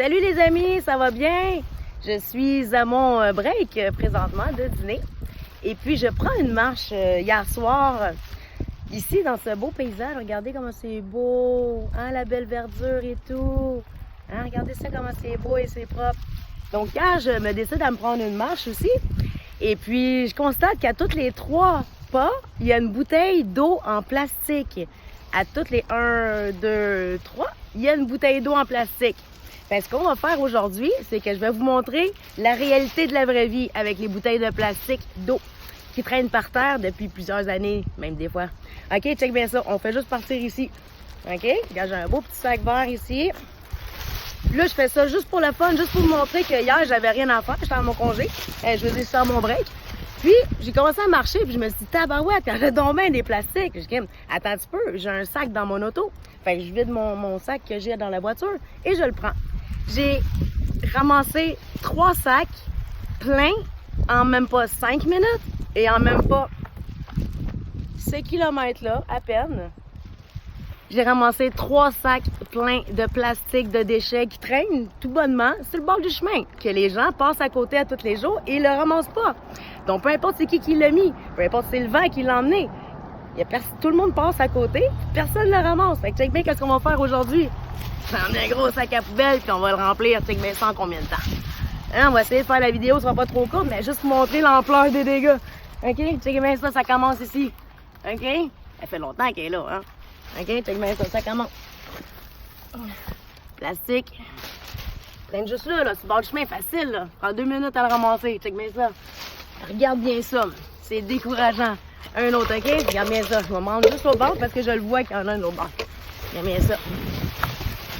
Salut les amis, ça va bien? Je suis à mon break présentement de dîner. Et puis je prends une marche hier soir ici dans ce beau paysage. Regardez comment c'est beau, hein, la belle verdure et tout. Hein, regardez ça comment c'est beau et c'est propre. Donc hier, je me décide à me prendre une marche aussi. Et puis je constate qu'à tous les 3 pas, il y a une bouteille d'eau en plastique. À toutes les 1, 2, 3, il y a une bouteille d'eau en plastique. Ce qu'on va faire aujourd'hui, c'est que je vais vous montrer la réalité de la vraie vie avec les bouteilles de plastique d'eau qui traînent par terre depuis plusieurs années, même des fois. OK, check bien ça. On fait juste partir ici. OK? Regarde, j'ai un beau petit sac vert ici. Là, je fais ça juste pour le fun, juste pour vous montrer que hier, j'avais rien à faire. J'étais à mon congé. Je faisais ça à mon break. Puis, j'ai commencé à marcher, puis je me suis dit, tabarouette, il y en a donc bien des plastiques. Je dis, attends un petit peu, j'ai un sac dans mon auto. Fait que je vide mon sac que j'ai dans la voiture et je le prends. J'ai ramassé 3 sacs pleins en même pas 5 minutes et en même pas 6 km là, à peine. J'ai ramassé 3 sacs pleins de plastique, de déchets qui traînent tout bonnement sur le bord du chemin, que les gens passent à côté à tous les jours et ils le ramassent pas. Donc, peu importe c'est qui l'a mis, peu importe c'est le vent qui l'a emmené, tout le monde passe à côté, personne ne le ramasse. Fait que check bien qu'est-ce qu'on va faire aujourd'hui. Prendre un gros sac à poubelle puis on va le remplir, check bien ça en combien de temps. Hein, on va essayer de faire la vidéo, ce sera pas trop court, mais juste pour montrer l'ampleur des dégâts. OK? Check bien ça commence ici. OK? Ça fait longtemps qu'elle est là, hein? OK? Check bien ça commence. Plastique. Traîne juste là, sur le bord du chemin, facile, là. Prends 2 minutes à le ramasser, check bien ça. Regarde bien ça, c'est décourageant. Un autre, OK? Regarde bien ça. Je vais me rendre juste au bord parce que je le vois qu'il y en a un autre bord. Regarde bien ça.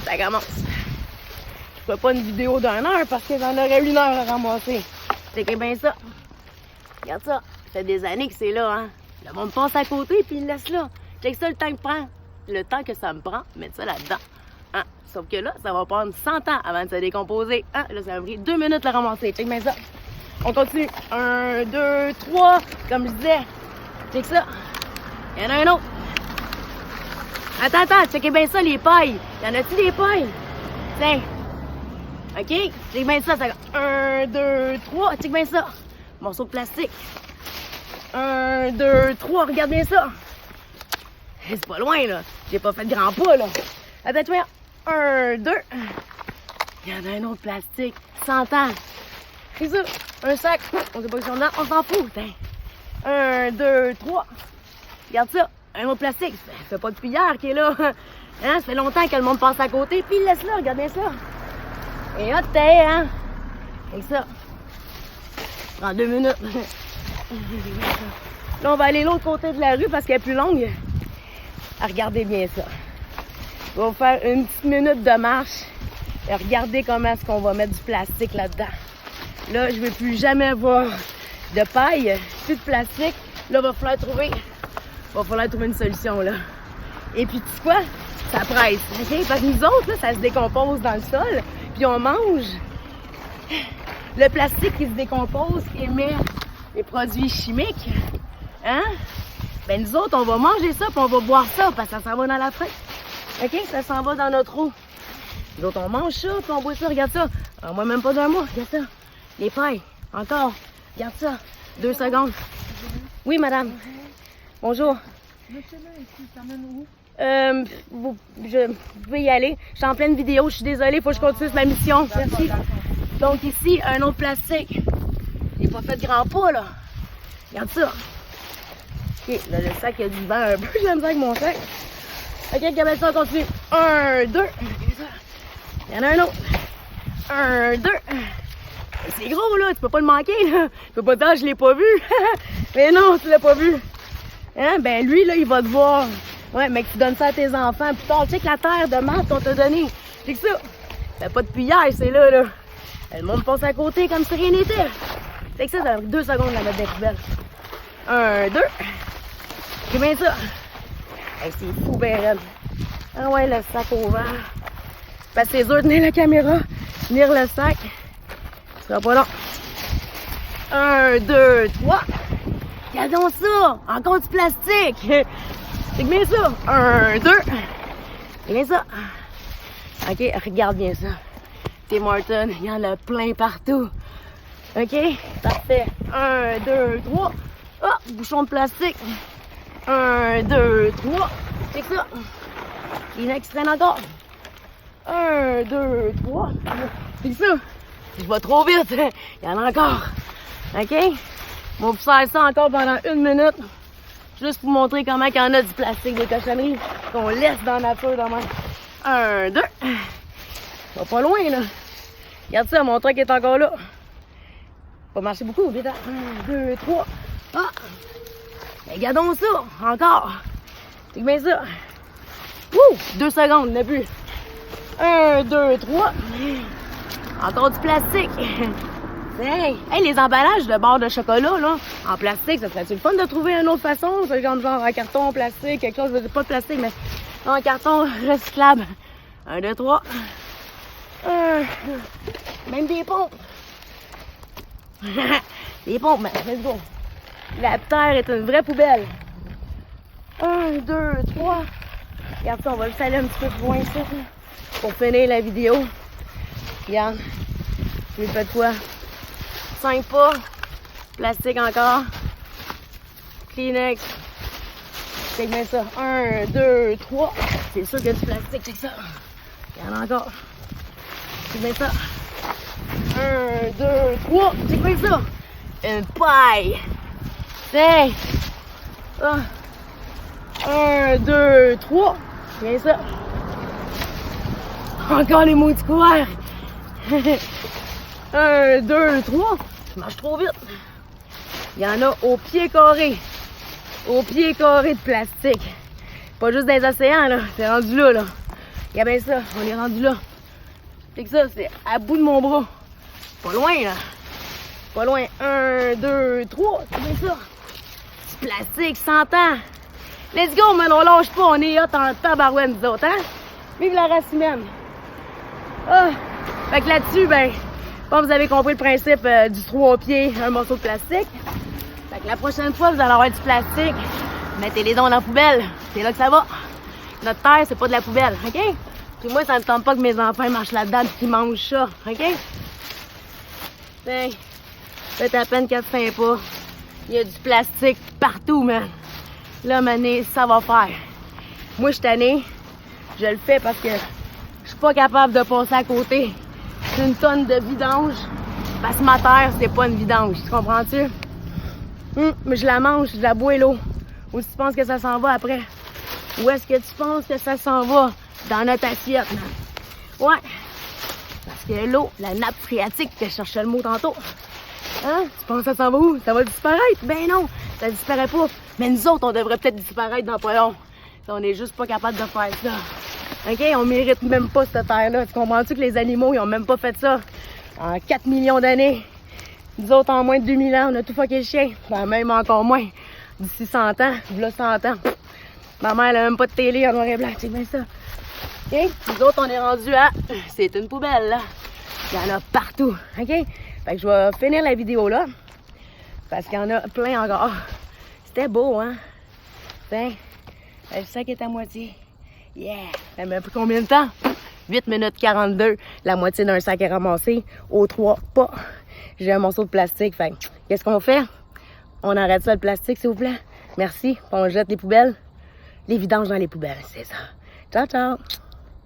Ça commence. Je ferai pas une vidéo d'1 heure parce que j'en aurais 1 heure à ramasser. Check bien ça. Regarde ça. Ça fait des années que c'est là, hein? Le monde passe à côté puis il le laisse là. Check ça le temps que prend. Le temps que ça me prend, mettre ça là-dedans. Hein? Sauf que là, ça va prendre 100 ans avant de se décomposer. Hein? Là, ça va pris 2 minutes à le ramasser. Check bien ça. On continue. 1, 2, 3. Comme je disais. Check ça. Il y en a un autre. Attends, checkez bien ça, les pailles. Y en a-tu des pailles? Tiens. OK? Check bien ça. 1, 2, 3. Check bien ça. Morceau de plastique. 1, 2, 3. Regarde bien ça. C'est pas loin, là. J'ai pas fait de grands pas, là. Attends, tu vois. 1, 2. Il y en a un autre plastique. 100 ans. C'est ça. Un sac. On sait pas que c'est dedans. On s'en fout. Tiens. 1, 2, 3. Regarde ça. Un autre plastique. Ça fait pas depuis hier qu'il est là. Hein? Ça fait longtemps que le monde passe à côté. Puis il laisse là. Regarde bien ça. Et hop, t'es, hein? Et ça. Prends 2 minutes. Là, on va aller de l'autre côté de la rue parce qu'elle est plus longue. Regardez bien ça. On va faire une petite minute de marche. Et regardez comment est-ce qu'on va mettre du plastique là-dedans. Là, je ne vais plus jamais voir de paille, plus de plastique. Là, il va falloir trouver une solution, là. Et puis, tu sais quoi? Ça presse, OK? Parce que nous autres, là, ça se décompose dans le sol, puis on mange. Le plastique qui se décompose émet des produits chimiques. Hein? Ben, nous autres, on va manger ça, puis on va boire ça, parce que ça s'en va dans la fraise. OK? Ça s'en va dans notre eau. Nous autres, on mange ça, puis on boit ça. Regarde ça. Alors, moi, même pas d'un mois. Regarde ça. Les pailles. Encore. Regarde ça. 2 secondes. Oui, madame. Bonjour. Monsieur là, ici, ça mène où? Vous pouvez y aller. Je suis en pleine vidéo. Je suis désolée. Il faut que je continue ma mission. Merci. Donc, ici, un autre plastique. Il n'est pas fait de grands pas, là. Regarde ça. OK. Là, le sac, il y a du vent un peu. J'ai la misère avec mon sac. OK, regarde ça. On continue. 1, 2. Il y en a un autre. 1, 2. C'est gros, là. Tu peux pas le manquer, là. Tu peux pas dire, je l'ai pas vu. Mais non, tu l'as pas vu. Hein? Ben, lui, là, il va te voir. Ouais, mais que tu donnes ça à tes enfants. Puis tu sais que la terre de maths qu'on t'a donné. C'est que ça. Ça fait pas depuis hier, c'est là, là. Le monde passe à côté comme si rien n'était. C'est que ça a pris 2 secondes à mettre des poubelles. 1, 2. C'est bien ça. Hey, c'est fou, ben raide. Ah ouais, le sac au vert. Parce que c'est dur de tenir la caméra, tenir le sac. Ce sera pas long. 1, 2, 3. Regardons ça! Encore du plastique! C'est bien ça! 1, 2. C'est bien ça! OK, regarde bien ça. Tim Hortons, il y en a plein partout. OK? Parfait. 1, 2, 3. Ah, bouchon de plastique. 1, 2, 3. C'est ça. Kleenex traîne encore. 1, 2, 3. C'est ça. Je vais trop vite. Il y en a encore. OK? On va vous faire ça encore pendant 1 minute. Juste pour montrer comment il y en a du plastique, des cochonneries qu'on laisse dans la nature. Dans 1, 2. Va pas loin, là. Regarde ça, mon truck est encore là. Pas marcher beaucoup, vite. 1, 2, 3. Ah! Regardons ça, encore. C'est bien ça. Wouh! 2 secondes, on n'a plus. 1, 2, 3. Encore du plastique. Hey, les emballages de barres de chocolat, là, en plastique, ça serait-tu le fun de trouver une autre façon? C'est comme genre un carton plastique, quelque chose, pas de plastique, mais un carton recyclable. 1, 2, 3. Même des pompes. Les pompes, man, let's go. La terre est une vraie poubelle. 1, 2, 3. Regarde ça, on va juste aller un petit peu plus loin ici, pour finir la vidéo. Regarde. J'ai fait quoi? 5 pas. Plastique encore. Kleenex. C'est bien ça. 1, 2, 3. C'est sûr qu'il y a du plastique, c'est ça. Il y en a encore. C'est bien ça. 1, 2, 3. C'est bien ça. Une paille. C'est. 1, 2, 3. C'est bien ça. Encore les mots du couverts. 1, 2, 3. Je marche trop vite. Il y en a au pied carré. Au pied carré de plastique. Pas juste dans les océans, là. C'est rendu là, là. Regarde bien ça. On est rendu là. C'est que ça, c'est à bout de mon bras. Pas loin, là. Pas loin. 1, 2, 3. C'est bien ça. Du plastique, 100 ans. Let's go, man. On lâche pas. On est hot en tabarouette, nous autres, hein? Vive la race humaine. Ah. Fait que là-dessus, ben, comme vous avez compris le principe du trou au pied, un morceau de plastique. Fait que la prochaine fois, vous allez avoir du plastique, mettez-les dans la poubelle. C'est là que ça va. Notre terre, c'est pas de la poubelle, OK? Puis moi, ça ne tente pas que mes enfants marchent là-dedans et qu'ils mangent ça, OK? Ben, faites à peine 4-5 pas. Il y a du plastique partout, man. Là, mané, ça va faire. Moi, je suis tannée. Je le fais parce que je suis pas capable de passer à côté. C'est une tonne de vidange. Parce que ma terre, c'est pas une vidange. Tu comprends-tu? Mais je la mange, je la bois l'eau. Où tu penses que ça s'en va après? Où est-ce que tu penses que ça s'en va? Dans notre assiette, man. Ouais. Parce que l'eau, la nappe phréatique, que je cherchais le mot tantôt. Hein? Tu penses que ça s'en va où? Ça va disparaître? Ben non, ça disparaît pas. Mais nous autres, on devrait peut-être disparaître dans pas long. On est juste pas capable de faire ça. OK? On mérite même pas cette terre-là. Tu comprends-tu que les animaux, ils ont même pas fait ça en 4 millions d'années? Nous autres, en moins de 2000 ans, on a tout fucké le chien. Ben, même encore moins. D'ici 100 ans, là 100 ans. Ma mère, elle a même pas de télé en noir et blanc. C'est bien ça. OK? Nous autres, on est rendu à... C'est une poubelle, là. Il y en a partout. OK? Fait que je vais finir la vidéo là. Parce qu'il y en a plein encore. C'était beau, hein? Ben, le sac est à moitié. Yeah! Ça m'a pris combien de temps? 8 minutes 42. La moitié d'un sac est ramassé aux 3 pas. J'ai un morceau de plastique. Fait qu'est-ce qu'on fait? On arrête ça le plastique, s'il vous plaît? Merci. On jette les poubelles. Les vidanges dans les poubelles, c'est ça. Ciao, ciao!